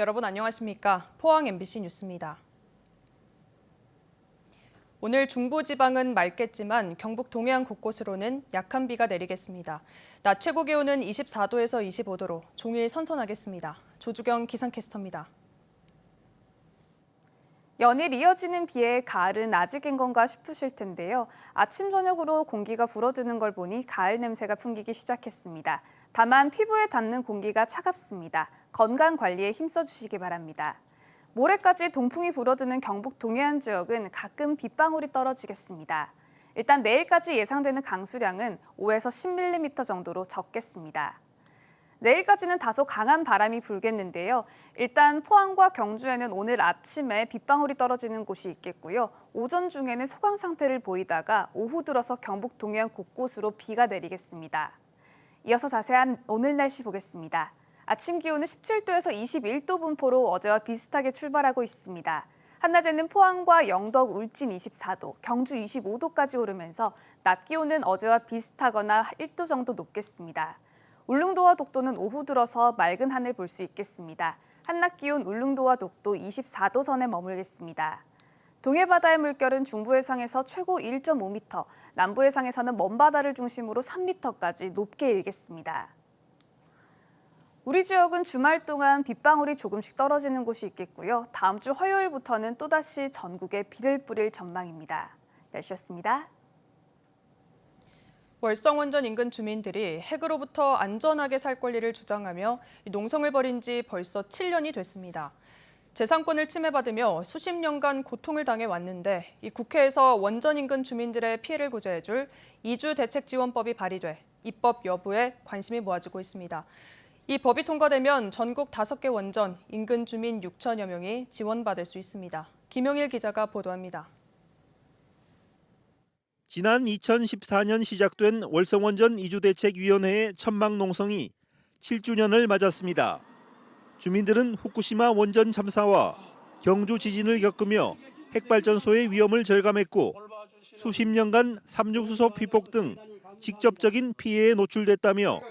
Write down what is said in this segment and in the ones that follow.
여러분 안녕하십니까? 포항 MBC 뉴스입니다. 오늘 중부지방은 맑겠지만 경북 동해안 곳곳으로는 약한 비가 내리겠습니다. 낮 최고 기온은 24도에서 25도로 종일 선선하겠습니다. 조주경 기상캐스터입니다. 연일 이어지는 비에 가을은 아직인 건가 싶으실 텐데요. 아침 저녁으로 공기가 불어드는 걸 보니 가을 냄새가 풍기기 시작했습니다. 다만 피부에 닿는 공기가 차갑습니다. 건강 관리에 힘써주시기 바랍니다. 모레까지 동풍이 불어드는 경북 동해안 지역은 가끔 빗방울이 떨어지겠습니다. 일단 내일까지 예상되는 강수량은 5에서 10mm 정도로 적겠습니다. 내일까지는 다소 강한 바람이 불겠는데요. 일단 포항과 경주에는 오늘 아침에 빗방울이 떨어지는 곳이 있겠고요. 오전 중에는 소강 상태를 보이다가 오후 들어서 경북 동해안 곳곳으로 비가 내리겠습니다. 이어서 자세한 오늘 날씨 보겠습니다. 아침 기온은 17도에서 21도 분포로 어제와 비슷하게 출발하고 있습니다. 한낮에는 포항과 영덕, 울진 24도, 경주 25도까지 오르면서 낮 기온은 어제와 비슷하거나 1도 정도 높겠습니다. 울릉도와 독도는 오후 들어서 맑은 하늘 볼 수 있겠습니다. 한낮 기온 울릉도와 독도 24도 선에 머물겠습니다. 동해바다의 물결은 중부 해상에서 최고 1.5m, 남부 해상에서는 먼바다를 중심으로 3m까지 높게 일겠습니다. 우리 지역은 주말 동안 빗방울이 조금씩 떨어지는 곳이 있겠고요. 다음 주 화요일부터는 또다시 전국에 비를 뿌릴 전망입니다. 날씨였습니다. 월성원전 인근 주민들이 핵으로부터 안전하게 살 권리를 주장하며 농성을 벌인 지 벌써 7년이 됐습니다. 재산권을 침해받으며 수십 년간 고통을 당해왔는데 이 국회에서 원전 인근 주민들의 피해를 구제해줄 이주대책지원법이 발의돼 입법 여부에 관심이 모아지고 있습니다. 이 법이 통과되면 전국 5개 원전, 인근 주민 6천여 명이 지원받을 수 있습니다. 김영일 기자가 보도합니다. 지난 2014년 시작된 월성원전 이주대책위원회의 천막 농성이 7주년을 맞았습니다. 주민들은 후쿠시마 원전 참사와 경주 지진을 겪으며 핵발전소의 위험을 절감했고 수십 년간 삼중수소 피폭 등 직접적인 피해에 노출됐다며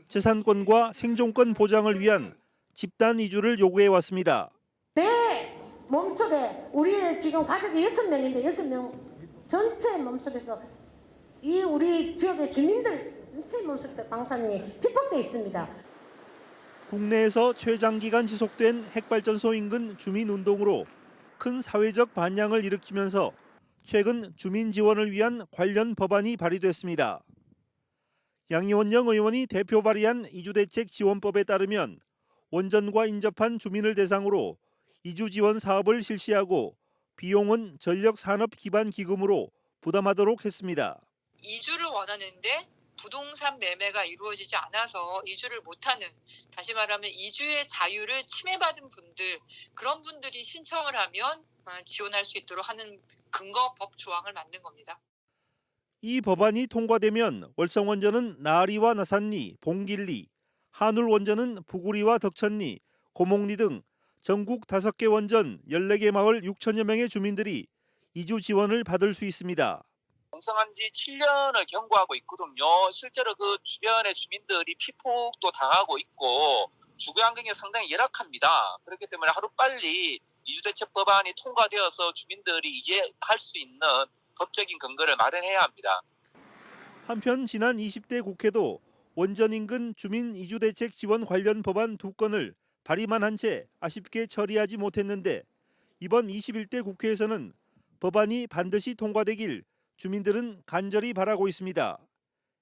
재산권과 생존권 보장을 위한 집단 이주를 요구해왔습니다. 내 몸속에 우리 지금 가족이 6명인데 6명 전체 몸속에서 이 우리 지역의 주민들 전체 몸속에 방사능이 피폭돼 있습니다. 국내에서 최장기간 지속된 핵발전소 인근 주민운동으로 큰 사회적 반향을 일으키면서 최근 주민 지원을 위한 관련 법안이 발의됐습니다. 양이원영 의원이 대표 발의한 이주대책 지원법에 따르면 원전과 인접한 주민을 대상으로 이주 지원 사업을 실시하고 비용은 전력산업기반기금으로 부담하도록 했습니다. 이주를 원하는데 부동산 매매가 이루어지지 않아서 이주를 못하는, 다시 말하면 이주의 자유를 침해받은 분들, 그런 분들이 신청을 하면 지원할 수 있도록 하는 근거법 조항을 만든 겁니다. 이 법안이 통과되면 월성원전은 나리와 나산리, 봉길리, 한울원전은 부구리와 덕천리, 고목리 등 전국 5개 원전 14개 마을 6천여 명의 주민들이 이주 지원을 받을 수 있습니다. 농성한 지 7년을 경과하고 있거든요. 실제로 그 주변의 주민들이 피폭도 당하고 있고 주거 환경이 상당히 열악합니다. 그렇기 때문에 하루빨리 이주대책 법안이 통과되어서 주민들이 이제 할 수 있는 법적인 근거를 마련해야 합니다. 한편 지난 20대 국회도 원전 인근 주민 이주대책 지원 관련 법안 2건을 발의만 한 채 아쉽게 처리하지 못했는데 이번 21대 국회에서는 법안이 반드시 통과되길 주민들은 간절히 바라고 있습니다.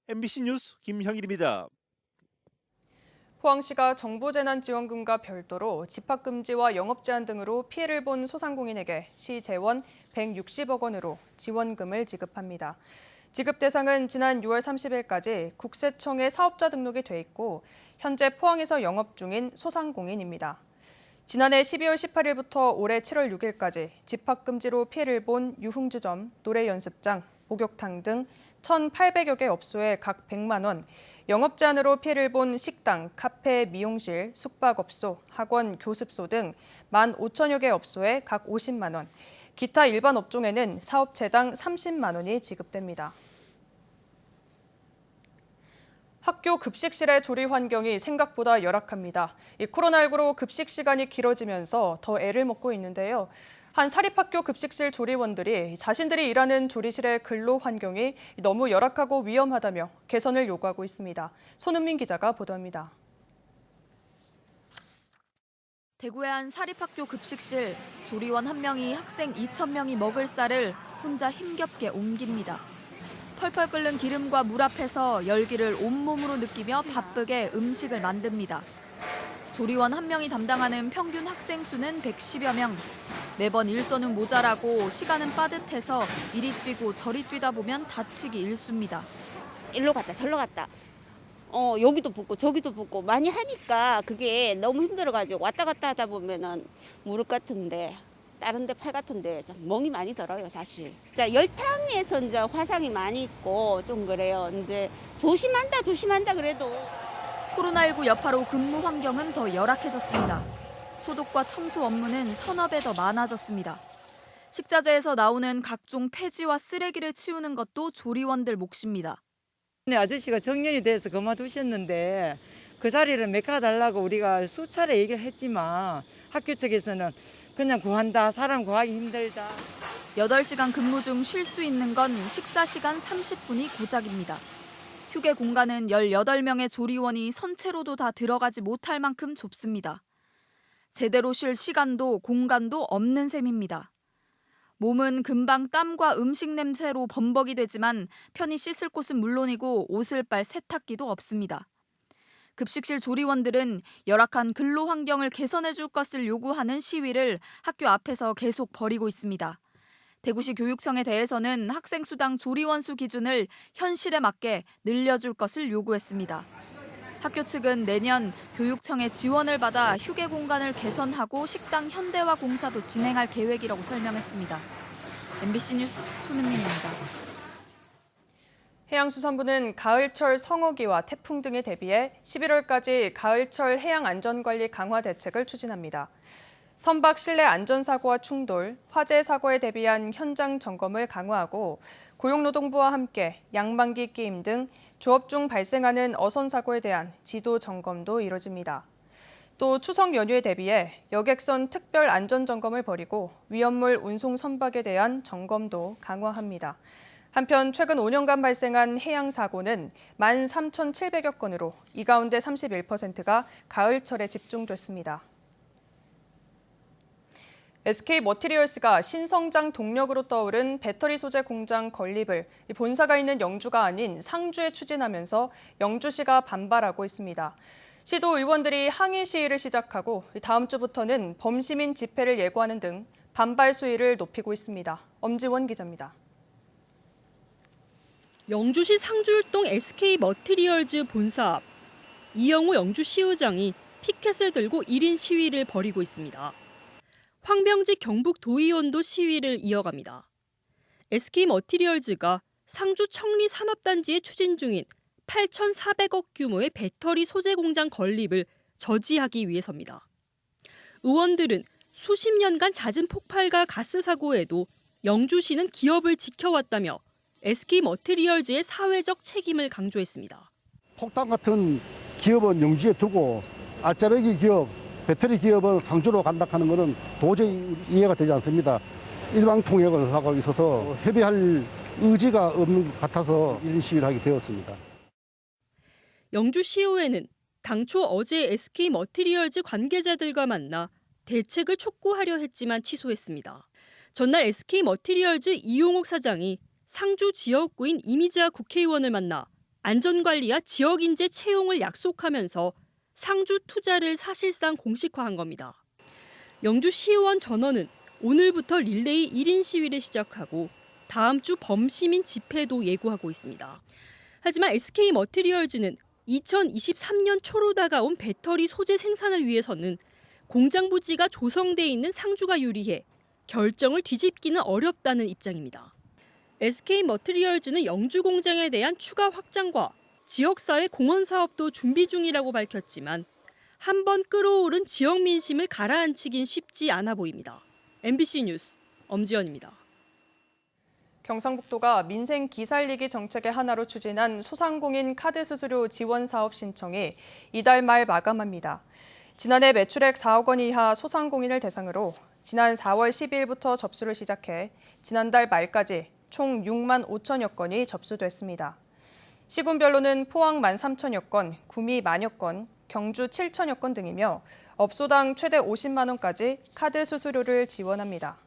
MBC 뉴스 김형일입니다. 포항시가 정부 재난지원금과 별도로 집합금지와 영업제한 등으로 피해를 본 소상공인에게 시 재원 160억 원으로 지원금을 지급합니다. 지급 대상은 지난 6월 30일까지 국세청에 사업자 등록이 돼 있고 현재 포항에서 영업 중인 소상공인입니다. 지난해 12월 18일부터 올해 7월 6일까지 집합금지로 피해를 본 유흥주점, 노래연습장, 목욕탕 등 1,800여 개 업소에 각 100만 원, 영업 제한으로 피해를 본 식당, 카페, 미용실, 숙박업소, 학원, 교습소 등 15,000여 개 업소에 각 50만 원, 기타 일반 업종에는 사업체당 30만 원이 지급됩니다. 학교 학교 급식실의 조리 환경이 생각보다 열악합니다. 이 코로나19로 급식 시간이 길어지면서 더 애를 먹고 있는데요. 한 사립학교 급식실 조리원들이 자신들이 일하는 조리실의 근로 환경이 너무 열악하고 위험하다며 개선을 요구하고 있습니다. 손은민 기자가 보도합니다. 대구의 한 사립학교 급식실, 조리원 한 명이 학생 2,000명이 먹을 쌀을 혼자 힘겹게 옮깁니다. 펄펄 끓는 기름과 물 앞에서 열기를 온몸으로 느끼며 바쁘게 음식을 만듭니다. 조리원 한 명이 담당하는 평균 학생 수는 110여 명. 매번 일선은 모자라고 시간은 빠듯해서 이리 뛰고 저리 뛰다 보면 다치기 일쑤입니다. 일로 갔다 절로 갔다 여기도 붓고 저기도 붓고 많이 하니까 그게 너무 힘들어가지고 왔다 갔다 하다 보면은 무릎 같은데 다른 데 팔 같은데 좀 멍이 많이 들어요 사실. 자, 열탕에서 이제 화상이 많이 있고 좀 그래요. 이제 조심한다 그래도. 코로나19 여파로 근무 환경은 더 열악해졌습니다. 소독과 청소 업무는 서너 배 더 많아졌습니다. 식자재에서 나오는 각종 폐지와 쓰레기를 치우는 것도 조리원들 몫입니다. 아저씨가 정년이 돼서 그만두셨는데 그 자리를 메꿔달라고 우리가 수차례 얘기를 했지만 학교 측에서는 그냥 구한다, 사람 구하기 힘들다. 8시간 근무 중 쉴 수 있는 건 식사 시간 30분이 고작입니다. 휴게 공간은 18명의 조리원이 선체로도 다 들어가지 못할 만큼 좁습니다. 제대로 쉴 시간도 공간도 없는 셈입니다. 몸은 금방 땀과 음식 냄새로 범벅이 되지만 편히 씻을 곳은 물론이고 옷을 빨 세탁기도 없습니다. 급식실 조리원들은 열악한 근로 환경을 개선해 줄 것을 요구하는 시위를 학교 앞에서 계속 벌이고 있습니다. 대구시 교육청에 대해서는 학생 수당 조리원 수 기준을 현실에 맞게 늘려줄 것을 요구했습니다. 학교 측은 내년 교육청의 지원을 받아 휴게 공간을 개선하고 식당 현대화 공사도 진행할 계획이라고 설명했습니다. MBC 뉴스 손은민입니다. 해양수산부는 가을철 성어기와 태풍 등에 대비해 11월까지 가을철 해양안전관리 강화 대책을 추진합니다. 선박 실내 안전사고와 충돌, 화재 사고에 대비한 현장 점검을 강화하고 고용노동부와 함께 양반기 끼임 등 조업 중 발생하는 어선 사고에 대한 지도 점검도 이뤄집니다. 또 추석 연휴에 대비해 여객선 특별 안전점검을 벌이고 위험물 운송 선박에 대한 점검도 강화합니다. 한편 최근 5년간 발생한 해양 사고는 13,700여 건으로 이 가운데 31%가 가을철에 집중됐습니다. SK머티리얼스가 신성장 동력으로 떠오른 배터리 소재 공장 건립을 본사가 있는 영주가 아닌 상주에 추진하면서 영주시가 반발하고 있습니다. 시도 의원들이 항의 시위를 시작하고 다음 주부터는 범시민 집회를 예고하는 등 반발 수위를 높이고 있습니다. 엄지원 기자입니다. 영주시 상주일동 SK머티리얼즈 본사 앞 이영호 영주시의장이 피켓을 들고 1인 시위를 벌이고 있습니다. 황병직 경북도의원도 시위를 이어갑니다. SK머티리얼즈가 상주 청리 산업단지에 추진 중인 8,400억 규모의 배터리 소재 공장 건립을 저지하기 위해서입니다. 의원들은 수십 년간 잦은 폭발과 가스 사고에도 영주시는 기업을 지켜왔다며 SK머티리얼즈의 사회적 책임을 강조했습니다. 폭탄 같은 기업은 영주에 두고 알짜배기 기업, 배터리 기업은 상주로 간다 하는 것은 도저히 이해가 되지 않습니다. 일방통역을 하고 있어서 협의할 의지가 없는 것 같아서 이런 시위를 하게 되었습니다. 영주시의회는 당초 어제 SK머티리얼즈 관계자들과 만나 대책을 촉구하려 했지만 취소했습니다. 전날 SK머티리얼즈 이용옥 사장이 상주 지역구인 이미자 국회의원을 만나 안전관리와 지역인재 채용을 약속하면서 상주 투자를 사실상 공식화한 겁니다. 영주시의원 전원은 오늘부터 릴레이 1인 시위를 시작하고 다음 주 범시민 집회도 예고하고 있습니다. 하지만 SK머티리얼즈는 2023년 초로 다가온 배터리 소재 생산을 위해서는 공장 부지가 조성돼 있는 상주가 유리해 결정을 뒤집기는 어렵다는 입장입니다. SK머티리얼즈는 영주 공장에 대한 추가 확장과 지역사회 공헌 사업도 준비 중이라고 밝혔지만 한번 끌어오른 지역 민심을 가라앉히긴 쉽지 않아 보입니다. MBC 뉴스 엄지연입니다. 경상북도가 민생 기살리기 정책의 하나로 추진한 소상공인 카드 수수료 지원 사업 신청이 이달 말 마감합니다. 지난해 매출액 4억 원 이하 소상공인을 대상으로 지난 4월 12일부터 접수를 시작해 지난달 말까지 총 6만 5천여 건이 접수됐습니다. 시군별로는 포항 13,000여 건, 구미 10,000여 건, 경주 7,000여 건 등이며 업소당 최대 50만 원까지 카드 수수료를 지원합니다.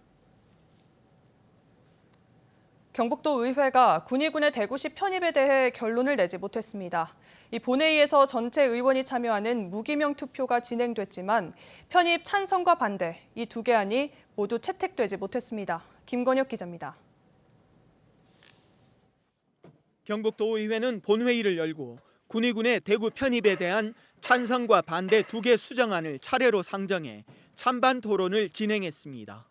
경북도 의회가 군의군의 대구시 편입에 대해 결론을 내지 못했습니다. 이 본회의에서 전체 의원이 참여하는 무기명 투표가 진행됐지만 편입 찬성과 반대 이 두 개안이 모두 채택되지 못했습니다. 김건혁 기자입니다. 경북도 의회는 본회의를 열고 군의군의 대구 편입에 대한 찬성과 반대 두 개 수정안을 차례로 상정해 찬반 토론을 진행했습니다.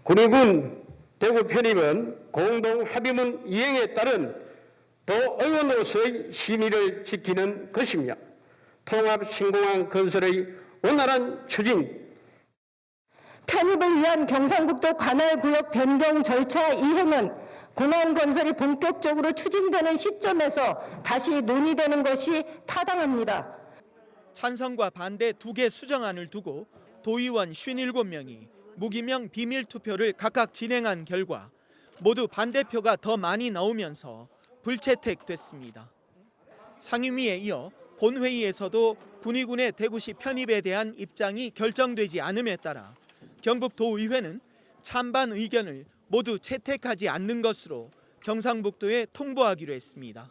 군의군 대구 편입은 공동 합의문 이행에 따른 도의원으로서의 신의를 지키는 것이며 통합 신공항 건설의 원활한 추진, 편입을 위한 경상북도 관할구역 변경 절차 이행은 공항 건설이 본격적으로 추진되는 시점에서 다시 논의되는 것이 타당합니다. 찬성과 반대 두 개 수정안을 두고 도의원 57명이 무기명 비밀 투표를 각각 진행한 결과 모두 반대표가 더 많이 나오면서 불채택됐습니다. 상임위에 이어 본회의에서도 군의군의 대구시 편입에 대한 입장이 결정되지 않음에 따라 경북도의회는 찬반 의견을 모두 채택하지 않는 것으로 경상북도에 통보하기로 했습니다.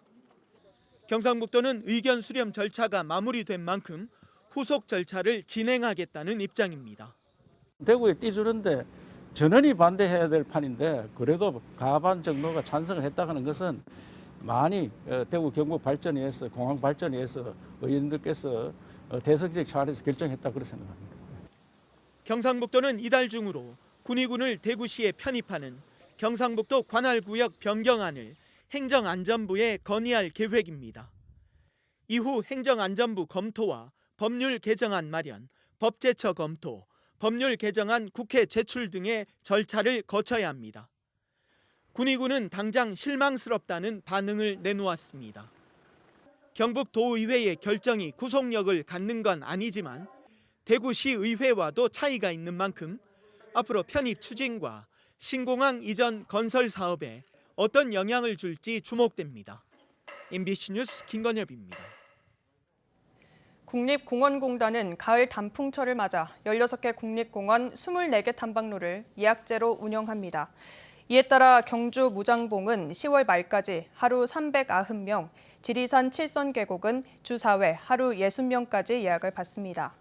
경상북도는 의견 수렴 절차가 마무리된 만큼 후속 절차를 진행하겠다는 입장입니다. 대구에 띄주는데 전원이 반대해야 될 판인데 그래도 과반 정도가 찬성을 했다는 것은 많이 대구 경북 발전에 의해서 공항 발전에 의해서 의원들께서 대승적 차원에서 결정했다 그렇게 생각합니다. 경상북도는 이달 중으로 군의군을 대구시에 편입하는 경상북도 관할구역 변경안을 행정안전부에 건의할 계획입니다. 이후 행정안전부 검토와 법률 개정안 마련, 법제처 검토, 법률 개정안 국회 제출 등의 절차를 거쳐야 합니다. 군의군은 당장 실망스럽다는 반응을 내놓았습니다. 경북도의회의 결정이 구속력을 갖는 건 아니지만 대구시의회와도 차이가 있는 만큼 앞으로 편입 추진과 신공항 이전 건설 사업에 어떤 영향을 줄지 주목됩니다. MBC 뉴스 김건엽입니다. 국립공원공단은 가을 단풍철을 맞아 16개 국립공원 24개 탐방로를 예약제로 운영합니다. 이에 따라 경주 무장봉은 10월 말까지 하루 390명, 지리산 칠선계곡은 주 4회 하루 60명까지 예약을 받습니다.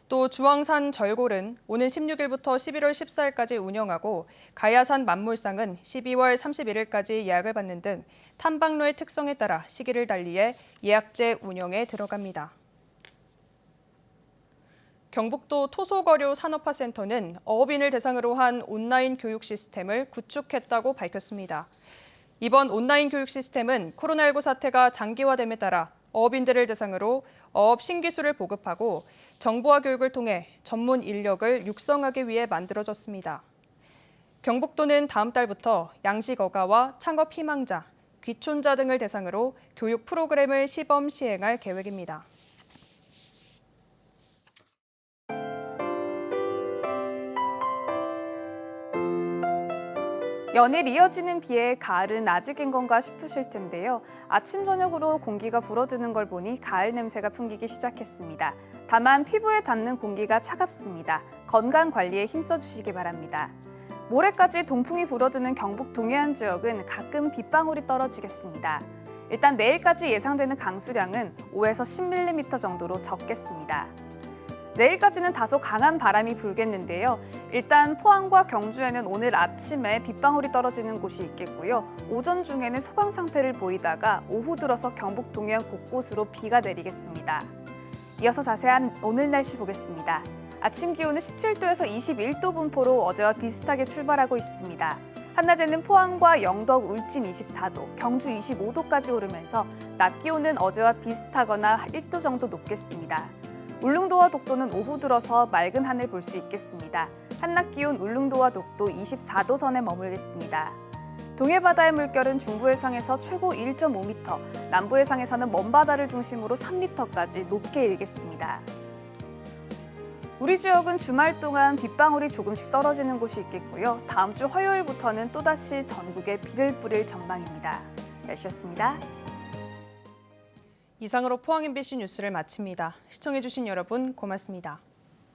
또 주황산 절골은 오는 16일부터 11월 14일까지 운영하고 가야산 만물상은 12월 31일까지 예약을 받는 등 탐방로의 특성에 따라 시기를 달리해 예약제 운영에 들어갑니다. 경북도 토속어류 산업화센터는 어업인을 대상으로 한 온라인 교육 시스템을 구축했다고 밝혔습니다. 이번 온라인 교육 시스템은 코로나19 사태가 장기화됨에 따라 어업인들을 대상으로 어업 신기술을 보급하고 정보화 교육을 통해 전문 인력을 육성하기 위해 만들어졌습니다. 경북도는 다음 달부터 양식어가와 창업 희망자, 귀촌자 등을 대상으로 교육 프로그램을 시범 시행할 계획입니다. 연일 이어지는 비에 가을은 아직인 건가 싶으실 텐데요. 아침 저녁으로 공기가 불어드는 걸 보니 가을 냄새가 풍기기 시작했습니다. 다만 피부에 닿는 공기가 차갑습니다. 건강 관리에 힘써주시기 바랍니다. 모레까지 동풍이 불어드는 경북 동해안 지역은 가끔 빗방울이 떨어지겠습니다. 일단 내일까지 예상되는 강수량은 5에서 10mm 정도로 적겠습니다. 내일까지는 다소 강한 바람이 불겠는데요. 일단 포항과 경주에는 오늘 아침에 빗방울이 떨어지는 곳이 있겠고요. 오전 중에는 소강 상태를 보이다가 오후 들어서 경북 동해안 곳곳으로 비가 내리겠습니다. 이어서 자세한 오늘 날씨 보겠습니다. 아침 기온은 17도에서 21도 분포로 어제와 비슷하게 출발하고 있습니다. 한낮에는 포항과 영덕, 울진 24도, 경주 25도까지 오르면서 낮 기온은 어제와 비슷하거나 1도 정도 높겠습니다. 울릉도와 독도는 오후 들어서 맑은 하늘 볼 수 있겠습니다. 한낮 기온 울릉도와 독도 24도 선에 머물겠습니다. 동해바다의 물결은 중부 해상에서 최고 1.5m, 남부 해상에서는 먼바다를 중심으로 3m까지 높게 일겠습니다. 우리 지역은 주말 동안 빗방울이 조금씩 떨어지는 곳이 있겠고요. 다음 주 화요일부터는 또다시 전국에 비를 뿌릴 전망입니다. 날씨였습니다. 이상으로 포항 MBC 뉴스를 마칩니다. 시청해주신 여러분 고맙습니다.